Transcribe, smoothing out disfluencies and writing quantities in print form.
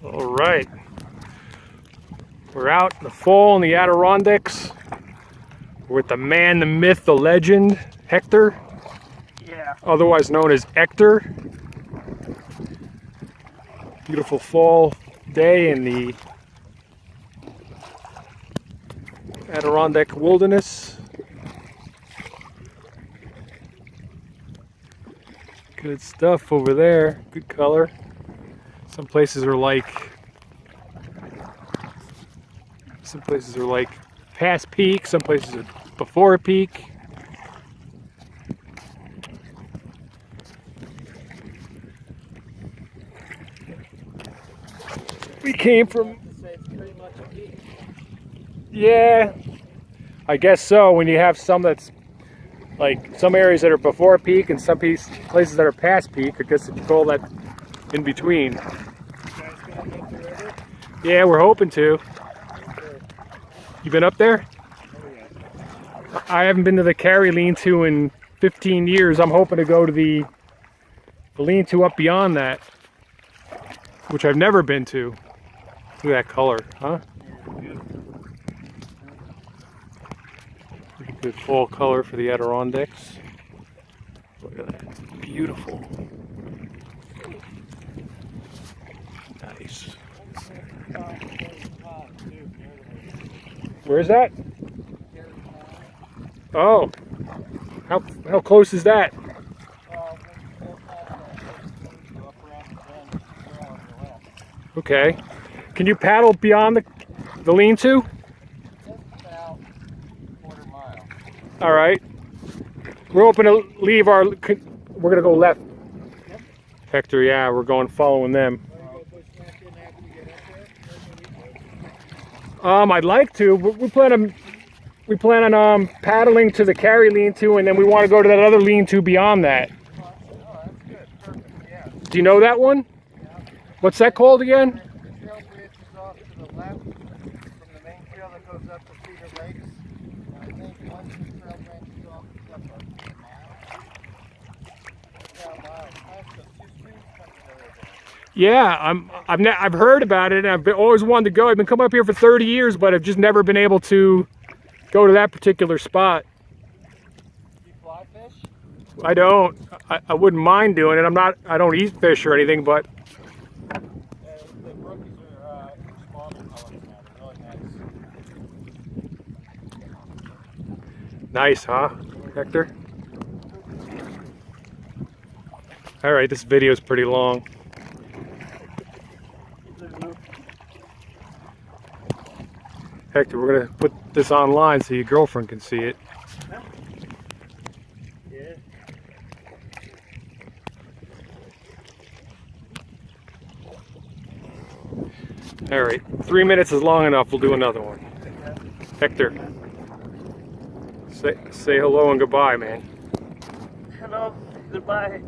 All right, we're out in the fall in the Adirondacks. We're with the man, the myth, the legend, Hector. Yeah. Otherwise known as Hector. Beautiful fall day in the Adirondack wilderness. Good stuff over there. Good color. Some places are like past peak. Some places are before a peak. We came from. Yeah, I guess so. When you have some that's like some areas that are before peak and some places that are past peak, I guess it's all that in between. Yeah, we're hoping to. You been up there? I haven't been to the Cary lean-to in 15 years. I'm hoping to go to the lean-to up beyond that, which I've never been to. Look at that color, huh? Pretty good fall color for the Adirondacks. Look at that. Beautiful. Nice. Where's that? Oh. How close is that? Okay. Can you paddle beyond the lean-to? About a quarter mile. All right. We're hoping to leave our. We're gonna go left. Yep. Hector, yeah, we're going following them. I'd like to. We plan on paddling to the Cary lean-to, and then we want to go to that other lean-to beyond that. Oh, that's good. Perfect. Yeah. Do you know that one? Yeah. What's that called again? The trail bridge is off to the left from the main trail that goes up to Cedar Lakes. I think once the trail branches off, it's up a mile. Yeah, a mile. That's the two streams come together. Yeah, I've heard about it, and I've always wanted to go. I've been coming up here for 30 years, but I've just never been able to go to that particular spot. Do you fly fish? I don't. I wouldn't mind doing it. I don't eat fish or anything, but The brookies are smaller colors now. They're really nice, nice. huh, Hector? All right, this video is pretty long. Hector, we're gonna put this online so your girlfriend can see it. Yeah. All right, 3 minutes is long enough. We'll do another one. Hector, say hello and goodbye, man. Hello. Goodbye.